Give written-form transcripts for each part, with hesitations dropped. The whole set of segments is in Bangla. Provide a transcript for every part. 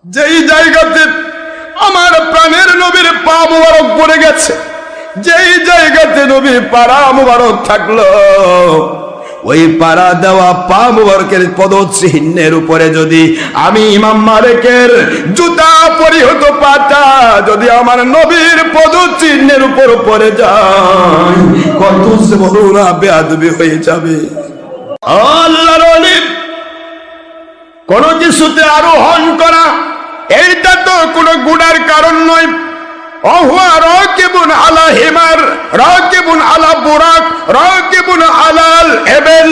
যেই জায়গাতে আমার প্রাণের নবীর পা মুবারক পড়ে গেছে, যেই জায়গাতে নবীর পাড়া মুবারক থাকলো, ওই পাড়া দেওয়া পা মুবারকের পদচিহ্নের উপরে যদি আমি ইমাম মালিকের জুতা পরিহিত পাটা যদি আমার নবীর পদচিহ্নের উপর পড়ে যায়, কত বড় না বেয়াদবি হয়ে যাবে। আল্লাহর ওলি কোন কিছুতে আরোহণ করা এইটা তো কোনো গুনার কারণ নয়। ওহুয়া রাকিবুন আলা হিমার, রাকিবুন আলা বুরাক, রাকিবুন আলাল এবেল।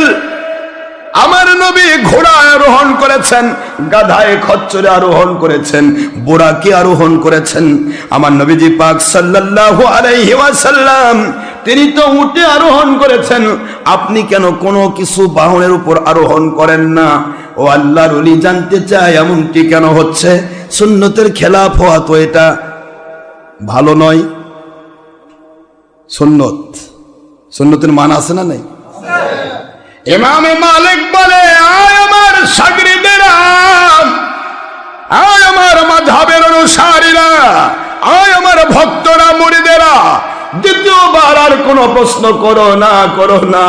আমার নবী ঘোড়ায় আরোহণ করেছেন, গাধায় খচ্চরে আরোহণ করেছেন, বুরাকে আরোহণ করেছেন। আমার নবীজি পাক সাল্লাল্লাহু আলাইহি ওয়াসাল্লাম তিনি তো উটে আরোহণ করেছেন। আপনি কেন কোনো কিছু বাহনের উপর আরোহণ করেন না? ও আল্লাহর ওলি জানতে চায় এমনটি কেন হচ্ছে? সুন্নতের খেলাফ হওয়া তো এটা ভালো নয়। সুন্নতের মান আছে না নাই? ইমাম মালিক বলে, আয় আমার শাগরিদেরা, আয় আমার মাযহাবের অনুসারীরা, আয় আমার ভক্তরা, মুরিদেরা, দ্বিতীয়বার আর কোনো প্রশ্ন করো না।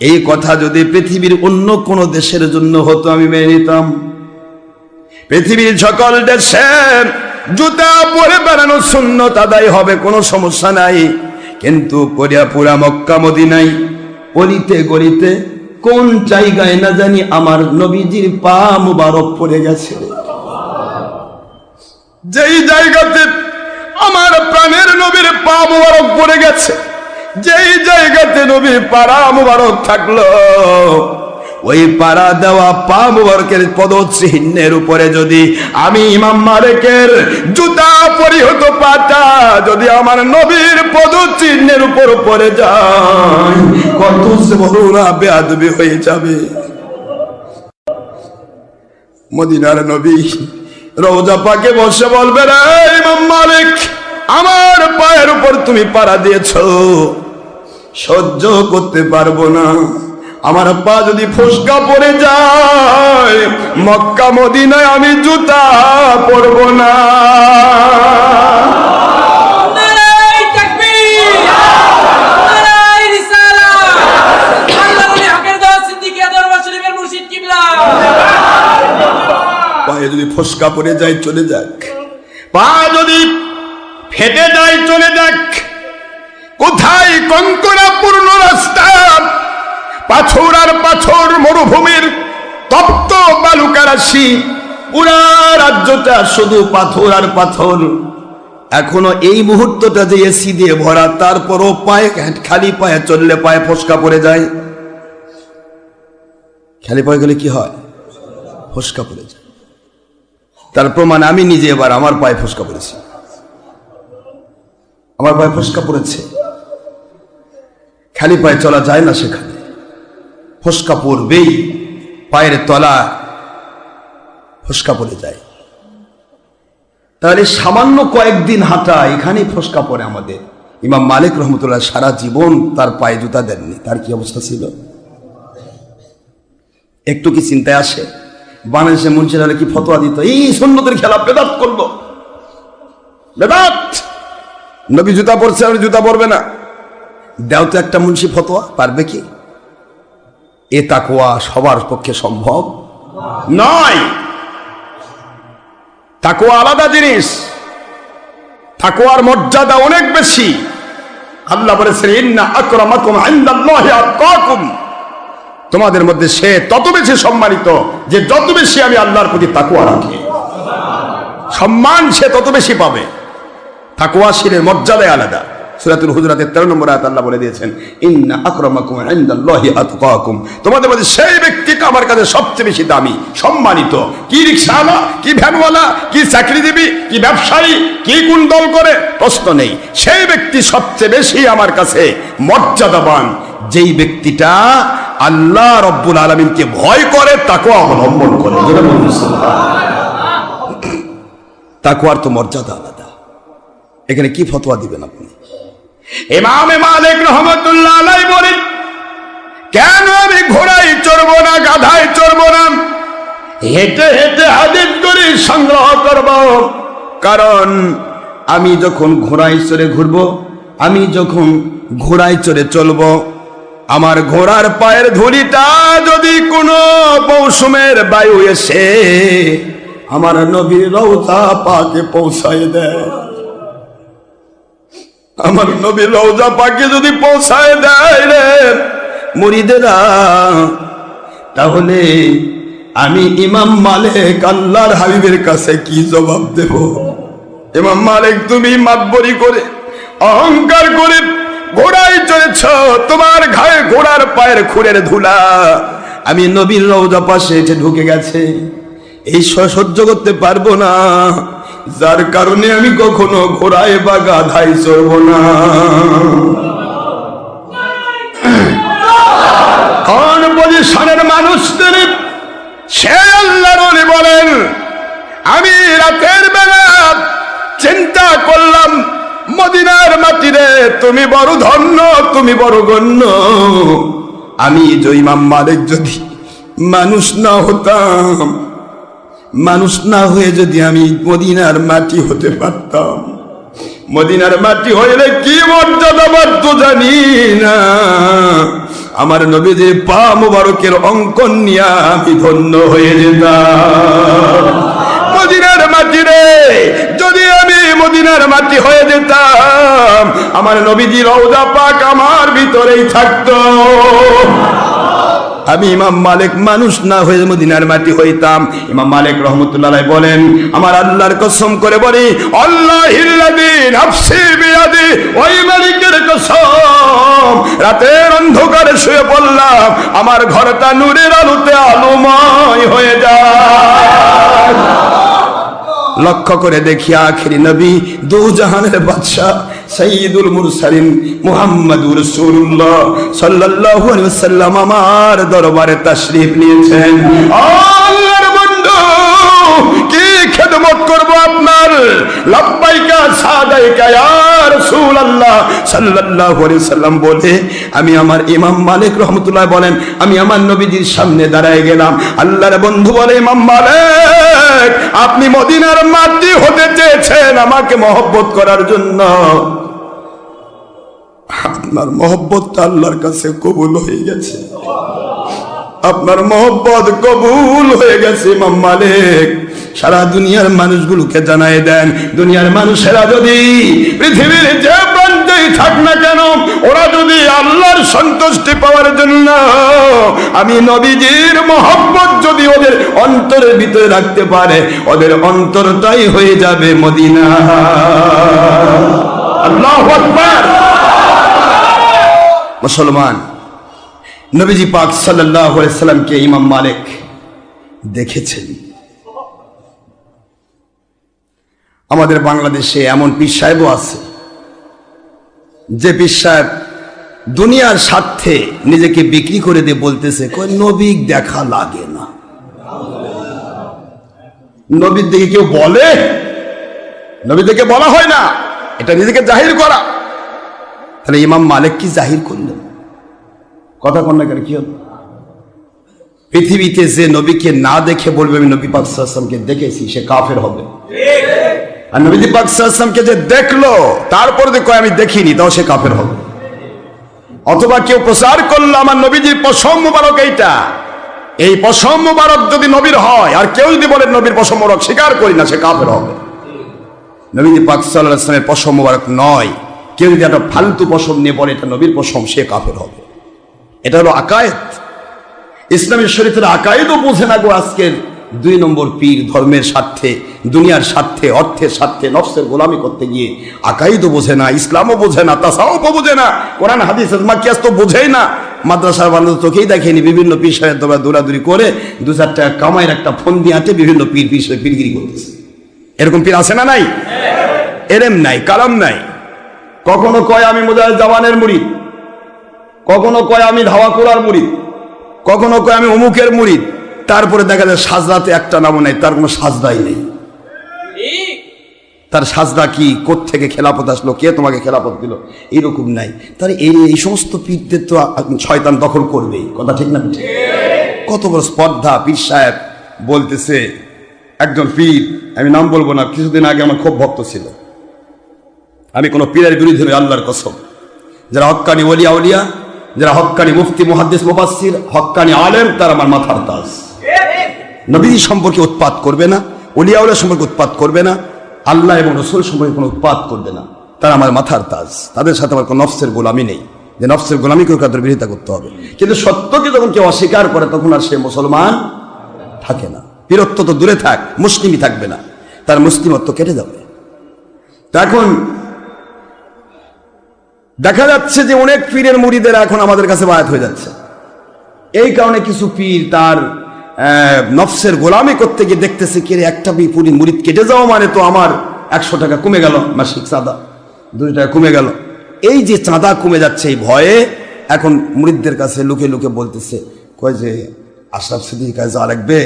এই কথা যদি পৃথিবীর অন্য কোন দেশের জন্য হতো আমি মেনে নিতাম। পৃথিবীর সকল দেশে জুতা পরে বেড়ানো সুন্নত আদায় হবে, কোনো সমস্যা নাই। কিন্তু পুরা মক্কা মদিনায় অলিতে গলিতে কোন জায়গায় না জানি আমার নবীজির পা মুবারক পড়ে গেছে। যেই জায়গাতে আমার প্রাণের নবীর পা মুবারক পড়ে গেছে, যেই জায়গাতে নবীর পাড়া মুবারক থাকলো, ওই পাড়া দেওয়া পা মুবারকের পদচিহ্নের উপরে যদি আমি ইমাম মালিকের জুতা পরিহিত পাটা যদি আমার নবীর পদচিহ্নের উপর পড়ে যায়, কত বড় না বেয়াদবি হয়ে যাবে। মদিনার নবী রওজা পাকে বসে বলবে, রে ইমাম মালিক, আমার পায়ের উপর তুমি পাড়া দিয়েছো, সহ্য করতে পারবো না। আমার পা যদি ফসকা পড়ে যায়, মক্কা মদিনায় আমি জুতা পরবো না। পায়ে যদি ফসকা পড়ে যায় চলে যাক, পা যদি ফেটে যায় চলে যাক। কোথায় কঙ্করাপূর্ণ রাস্তা, পাথর আর পাথর, মরুভূমির তপ্ত বালুকা রাশি, পুরা রাজ্যটা শুধু পাথর আর পাথর। এখনো এই মুহূর্তটা যে এসি দিয়ে ভরা, তারপরও পায়ে খালি পায়ে চললে পায়ে ফসকা পড়ে যায়। খালি পায়ে গেলে কি হয়? ফসকা পড়ে যায়। তার প্রমাণ আমি নিজে এবার আমার পায়ে ফসকা পড়েছি, আমার পায়ে ফসকা পড়েছে। খালি পায়ে চলা যায় না, সেখানে ফসকা পড়বেই, পায়ের তলা ফসকা পড়ে যায়। তাহলে সামান্য কয়েকদিন হাঁটা, এখানেই ফসকা পড়ে আমাদের। ইমাম মালিক রহমতুল্লাহ সারা জীবন তার পায়ে জুতা দেননি, তার কি অবস্থা ছিল? একটু কি চিন্তায় আসে? বাংলাদেশে মুন্সিরা কি ফতোয়া দিত, এই সুন্নতের খেলা, বেদাত করলো, বেদাত, নবী জুতা পরছে আর জুতা পরবে না। দেও তো একটা মুন্সি ফতোয়া, পারবে কি? এ তাকওয়া সবার পক্ষে সম্ভব নয়। তাকওয়া আলাদা জিনিস, তাকওয়ার মর্যাদা অনেক বেশি। আল্লাহ বলেছেন, ইন্না আকরামাকুম ইনদাল্লাহি আতকাকুম, তোমাদের মধ্যে সে তত বেশি সম্মানিত যে যত বেশি আমি আল্লাহর প্রতি তাকওয়া রাখি, সম্মান সে তত বেশি পাবে। তাকওয়াশীলের মর্যাদা আলাদা। সূরাতুল হুজুরাতের 13 নম্বর আয়াত আল্লাহ বলে দিয়েছেন, ইন্না আকরামাকুম ইনদাল্লাহি আতকাকুম, তোমাদের মধ্যে সেই ব্যক্তিটা আমার কাছে সবচেয়ে বেশি দামি, সম্মানিত। কি রিকশাওয়ালা, কি ভ্যানওয়ালা, কি চাকরিজীবী, কি ব্যবসায়ী, কি কোন দল করে, প্রশ্ন নেই। সেই ব্যক্তি সবচেয়ে বেশি আমার কাছে মর্যাদাবান, যেই ব্যক্তিটা আল্লাহ রব্বুল আলামিনকে ভয় করে, তাকওয়া অবলম্বন করে। তাকওয়ার তো মর্যাদা আলাদা। এখানে কি ফতোয়া দিবেন আপনি? ইমাম মালিক রহমাতুল্লাহ আলাইহি বলেন, কেন আমি ঘোড়ায় চড়বো না, গাধায় চড়বো না? হেঁটে হেঁটে হাদিসগুলি সংগ্রহ করব, কারণ আমি যখন ঘোড়ায় চড়ে ঘুরবো, আমি যখন ঘোড়ায় চড়ে চলবো, আমার ঘোড়ার পায়ের ধুলিটা যদি কোনো মৌসুমের বায়ু এসে আমার নবীর রওজা পাকে পৌঁছায় দেয়, আমার নবীর রওজা পাকে যদি পৌঁছায় দেয় রে মুরিদেরা, তাহলে আমি ইমাম মালিক আল্লাহর হাবিবের কাছে কি জবাব দেব? ইমাম মালিক, তুমি মাতবরি করে অহংকার করে ঘোড়ায় চড়েছ, তোমার ঘায়ে ঘোড়ার পায়ের খুরের ধুলা আমি নবীর রওজা পাশে এসে ঢুকে গেছে, এই সহ্য করতে পারবো না, যার কারণে আমি কখনো ঘোড়ায় বা গাধায় চড়ব না। কোন পজিশনের মানুষদের সে আল্লাহর ওলি বলেন, আমি রাতের বেলা চিন্তা করলাম মদিনার মাটিরে তুমি বড় ধন্য, তুমি বড় গণ্য, আমি ইমাম মালিক যদি মানুষ না হতাম, মানুষ না হয়ে যদি আমি মদিনার মাটি হতে পারতাম, মদিনার মাটি হইলে কি মর্যাদা বাড়তো জানি না, আমার নবীজির পা মুবারকের অঙ্কন নিয়ে আমি ধন্য হয়ে যেতাম। মদিনার মাটি রে, যদি আমি মদিনার মাটি হয়ে যেতাম, আমার নবীজির রওজা পাক আমার ভিতরেই থাকতো। আমি ইমাম মালিক মানুষ না হয়ে মদিনার মাটি হইতাম। ইমাম মালিক রহমতুল্লাহ আলাইহি বলেন, আমার আল্লাহর কসম করে বলি, আল্লাহিল্লাযী নাফসি বিয়াদি, ওই মালিকের কসম, রাতের অন্ধকারে শুয়ে পড়লাম, আমার ঘরটা নূরের আলোতে আলোময় হয়ে যায়। লক্ষ্য করে দেখি আখিরি নবী, দু জাহানের বাদশা, সাইয়্যিদুল মুরসালিন মুহাম্মাদুর রাসূলুল্লাহ সাল্লাল্লাহু আলাইহি ওয়াসাল্লাম আমার দরবারে তাশরীফ নিয়েছেন। আল্লাহর বন্ধু, কি খেদমত করব আপনার? লাব্বাইকা সাদাইকা ইয়া রাসূলুল্লাহ সাল্লাল্লাহু আলাইহি ওয়াসাল্লাম বলে আমি আমার ইমাম মালিক রহমাতুল্লাহ বলেন, আমি আমার নবীজির সামনে দাঁড়ায় গেলাম। আল্লাহর বন্ধু বলে, ইমাম মালিক, আপনি মদিনার মাটি হতে চেয়েছেন আমাকে মহব্বত করার জন্য, আপনার মহব্বতটা আল্লাহর কাছে কবুল হয়ে গেছে, আপনার মহব্বত কবুল হয়ে গেছে। ইমাম মালিক সারা দুনিয়ার মানুষগুলোকে জানায় দেন, দুনিয়ার মানুষেরা যদি পৃথিবীর যে প্রান্তেই থাক না কেন, ওরা যদি আল্লাহর সন্তুষ্টি পাওয়ার জন্য আমি নবীজির মহব্বত যদি ওদের অন্তরের ভিতরে রাখতে পারে, ওদের অন্তরটাই হয়ে যাবে মদিনা। আল্লাহু আকবার। মুসলমান, নবীজি পাক সাল্লাল্লাহু আলাইহি সাল্লামকে ইমাম মালিক দেখেছেন। আমাদের বাংলাদেশে এমন পীর সাহেবও আছে যে পীর সাহেব দুনিয়ার স্বার্থে নিজেকে বিক্রি করে দিয়ে বলতেছে, কই নবী দেখা লাগে না। নবীর দিকে কেউ বলে? নবীর দিকে বলা হয় না, এটা নিজেকে জাহির করা। তাহলে ইমাম মালিক কি জাহির করলেন? কথা কন না কেন, কি হল? পৃথিবীতে যে নবীকে না দেখে বলবে আমি নবী পাক সাল্লাল্লাহু আলাইহি ওয়াসাল্লামকে দেখেছি, সে কাফের হবে। আর নবী পাক সাল্লাল্লাহু আলাইহি ওয়াসাল্লামকে যে দেখলো তারপরে যে কয় আমি দেখিনি, তাও সে কাফের হবে। অথবা কেউ প্রচার করলো আমার নবীজির পশম মুবারক এইটা, এই পশম মুবারক যদি নবীর হয়, আর কেউ যদি বলে নবীর পশম মুবারক স্বীকার করি না, সে কাফের হবে। নবী পাক সাল্লাল্লাহু আলাইহি ওয়াসাল্লামের পশম মুবারক নয়, কেউ যদি একটা ফালতু পশম নিয়ে বলে এটা নবীর পশম, সে কাফের হবে। এটা হলো আকায়েদ। ইসলামের শরীয়তের আকায়েদও বোঝে না গো আজকের 2 নম্বর পীর, ধর্মের স্বার্থে, দুনিয়ার স্বার্থে, অর্থের স্বার্থে নফসের গোলামি করতে গিয়ে আকায়েদও বোঝে না, ইসলামও বোঝে না, তাসাউফও বোঝে না, কোরআন হাদিস মাকিয়াস তো বোঝেই না। মাদ্রাসার বান্ধব চোখেই দেখেনি, বিভিন্ন পীর সাহেব তোমরা দৌড়াদৌড়ি করে 2-4 টাকা কামাইয়ের একটা ফোন দিয়ে আটে বিভিন্ন পীর পীরগিরি করতেছে। এরকম পীর আছে না নাই? এরেম নাই, কালাম নাই। কখনো কয় আমি মুজাহিদ জামানের মুরিদ, কখনো কয় আমি ধাওয়াকুড়ার মুরিদ, কখনো কয় আমি অমুকের মুরিদ, তারপরে দেখা যায় সাজদাতে একটা নামও নাই, তার কোনো সাজদাই নেই। তার সাজদা কি, কোত্থেকে খেলাফত আসলো, কে তোমাকে খেলাফত দিল, এইরকম নাই। তার এই সমস্ত পীরদের তো শয়তান দখল করবেই, কথা ঠিক না? কত বড় স্পর্ধা পীর সাহেব বলতেছে একজন পীর, আমি নাম বলবো না, কিছুদিন আগে আমার খুব ভক্ত ছিল, আমি কোনো পীরের বিরুদ্ধে নই, আল্লাহর কসম, যারা হক্কানি ওলিয়া উলিয়া, যারা হক্কানি মুফতি মুহাদ্দিস মুফাসসির, হক্কানি আলেম, তারা আমার মাথার তাজ। নবীজি সম্পর্কে উৎপাত করবে না, ওলিয়া উলিয়া সম্পর্কে উৎপাত করবে না, আল্লাহ এবং রসুল সম্পর্কে কোনো উৎপাত করবে না, তারা আমার মাথার তাজ। তাদের সাথে আমার কোনো নফসের গোলামি নেই, যে নফসের গোলামি করে তাদের বিরোধিতা করতে হবে। কিন্তু সত্যকে যখন কেউ অস্বীকার করে তখন আর সে মুসলমান থাকে না। বীরত্ব তো দূরে থাক, মুসলিমই থাকবে না, তার মুসলিমত্ব কেটে যাবে। তা এখন দেখা যাচ্ছে যে অনেক পীরের মুরিদেরা এখন আমাদের কাছে বায়াত হয়ে যাচ্ছে। এই কারণে কিছু পীর তার নফসের গোলামি করতে গিয়ে দেখতেছে কে একটা মুরিদ কেটে যাওয়া মানে তো আমার 100 টাকা কমে গেল, মাসিক চাঁদা 2 টাকা কমে গেল। এই যে চাঁদা কমে যাচ্ছে এই ভয়ে এখন মুরিদদের কাছে লুকে লুকে বলতেছে, কয় যে আশরাফ সিদ্দিকীর কাছে যাওয়া লাগবে,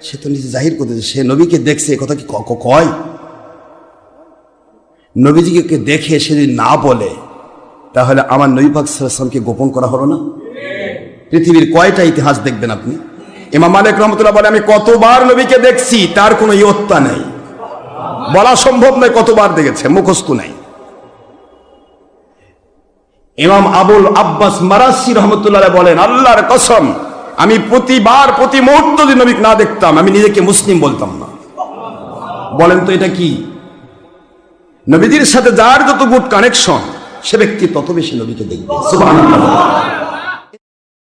সে তো নিজে জাহির করতেছে সে নবীকে দেখছে, এ কথা কি কয়? নবীজিকে দেখে সে যদি না বলে তাহলে আমার নবী পাক সাল্লাল্লাহু আলাইহি ওয়াসাল্লামকে গোপন করা হলো না? পৃথিবীর কয়টা ইতিহাস দেখবেন আপনি? ইমাম মালিক রাহমাতুল্লাহ বলে, আমি কতবার নবীকে দেখছি, তার কোনো ইয়ত্তা নেই, বলা সম্ভব নয় কতবার দেখেছে, মুখস্থ নাই। ইমাম আবুল আব্বাস মারাসি রহমতুল্লাহ বলেন, আল্লাহর কসম, আমি প্রতিবার প্রতি মুহূর্ত যদি নবীকে না দেখতাম আমি নিজেকে মুসলিম বলতাম না। বলেন তো এটা কি? নবীজির সাথে যার যত গুড কানেকশন সে ব্যক্তি তত বেশি নবীকে দেখবে। সুবহানাল্লাহ।